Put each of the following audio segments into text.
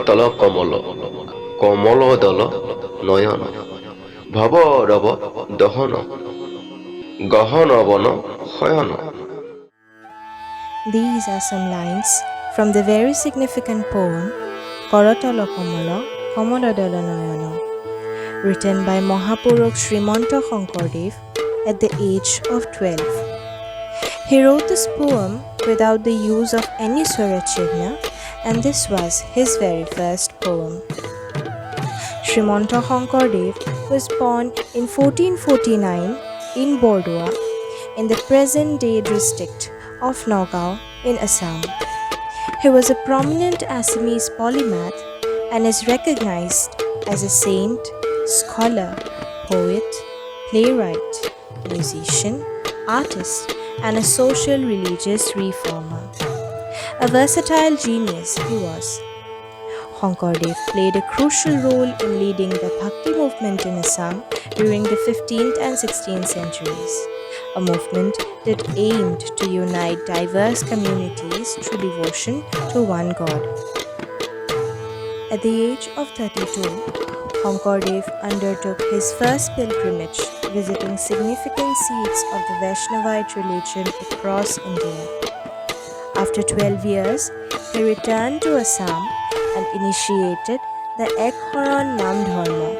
তল কমল কমল দল নয়ন ভব রব দহন গহন বন শয়ন. These are some lines from the very significant poem Korotolo Komolo Komolodolo Noyono, written by Mahapurukh Srimanta Sankardev at the age of 12. He wrote this poem without the use of any Swarachigna, and this was his very first poem. Srimanta Sankardev was born in 1449 in Bordua in the present-day district of Nagaon in Assam. He was a prominent Assamese polymath and is recognized as a saint, scholar, poet, playwright, musician, artist, and a social religious reformer. A versatile genius he was. Sankardev played a crucial role in leading the Bhakti movement in Assam during the 15th and 16th centuries, a movement that aimed to unite diverse communities through devotion to one God. At the age of 32, Sankardev undertook his first pilgrimage, visiting significant seats of the Vaishnavite religion across India. After 12 years, he returned to Assam and initiated the Ekasarana Dharma,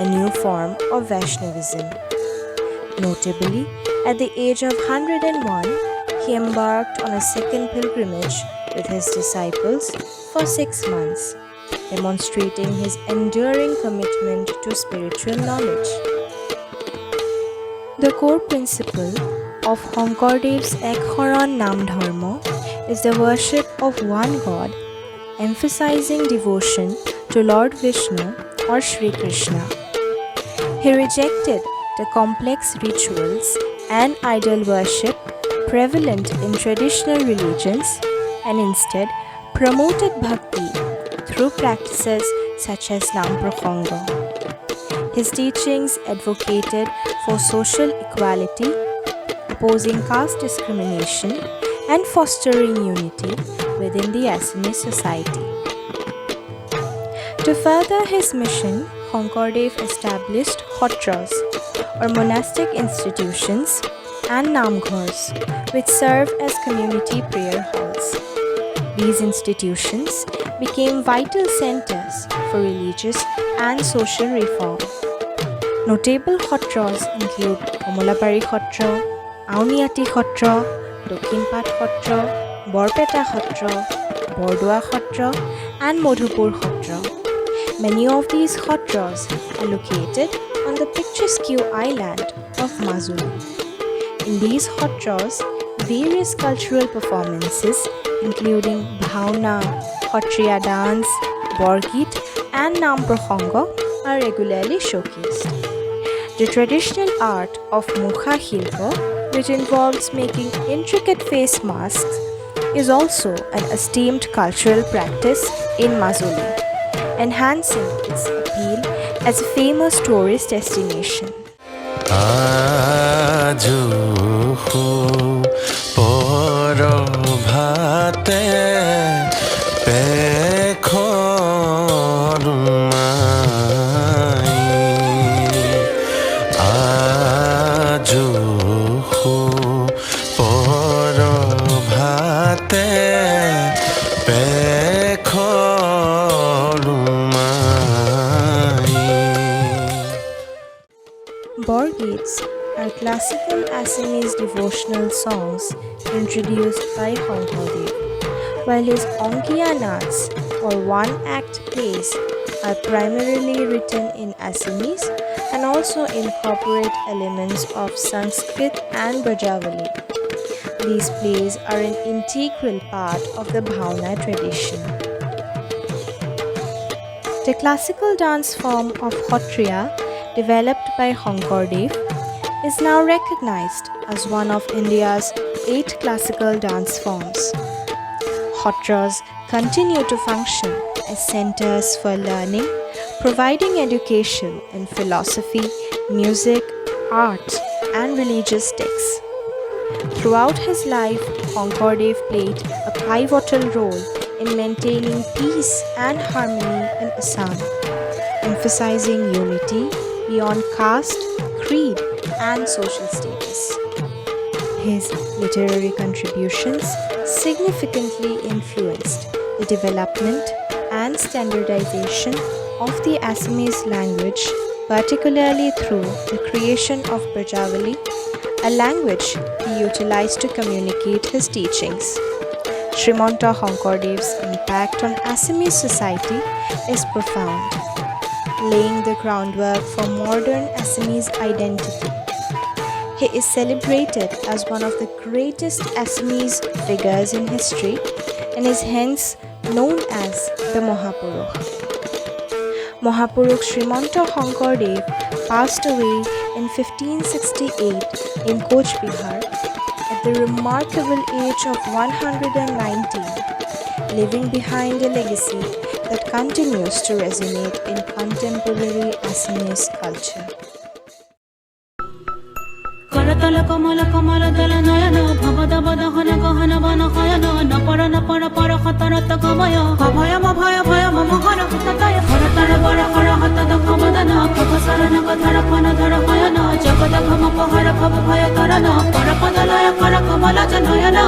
a new form of Vaishnavism. Notably, at the age of 101, he embarked on a second pilgrimage with his disciples for 6 months, demonstrating his enduring commitment to spiritual knowledge. The core principle of Sankardev's Ekasarana Dharma is the worship of one God, emphasizing devotion to Lord Vishnu or Sri Krishna. He rejected the complex rituals and idol worship prevalent in traditional religions and instead promoted Bhakti through practices such as Namprakhanga. His teachings advocated for social equality, opposing caste discrimination, and fostering unity within the Assamese society. To further his mission, Sankardev established Sattras, or monastic institutions, and namghars, which serve as community prayer halls. These institutions became vital centers for religious and social reform. Notable Sattras include Komolapari Satra, Auniati Satra, Dokhinpat Satra, Borpeta Satra, Bordua Satra, and Madhupur Satra. Many of these Satras are located on the picturesque island of Majuli. In these Satras, various cultural performances including Bhauna, Satriya dance, Borgit, and Namprakhanga are regularly showcased. The traditional art of Mukha Shilpa, which involves making intricate face masks, is also an esteemed cultural practice in Majuli, enhancing its appeal as a famous tourist destination. Borgits are classical Assamese devotional songs introduced by Sankardev, while his Onkiya Nats, or one-act plays, are primarily written in Assamese and also incorporate elements of Sanskrit and Brajavali. These plays are an integral part of the Bhauna tradition. The classical dance form of Satriya, developed by Sankardev, is now recognized as one of India's 8 classical dance forms. Satras continue to function as centers for learning, providing education in philosophy, music, art, and religious texts. Throughout his life, Sankardev played a pivotal role in maintaining peace and harmony in Assam, emphasizing unity beyond caste, creed, and social status. His literary contributions significantly influenced the development and standardization of the Assamese language, particularly through the creation of Brajavali, a language he utilized to communicate his teachings. Srimanta Sankardev's impact on Assamese society is profound, laying the groundwork for modern Assamese identity. He is celebrated as one of the greatest Assamese figures in history and is hence known as the Mahapurukh. Mahapurukh Srimanta Sankardev passed away in 1568 in Koch Bihar at the remarkable age of 119, leaving behind a legacy that continues to resonate in contemporary Assamese culture. করতল কমল কমল দল নয়ন ভবদব দহন গহন বন হয়ন নপর নপর পর খতরত গময় অভয়ম ভয় ভয়ম মোহর হততয় হরতর বর হর হত দখ বদন খবসরণ গধর von ধর হয়ন জগদ ঘম পহর ভব ভয় তরণ পর পদলয় কর কমল জনয়ন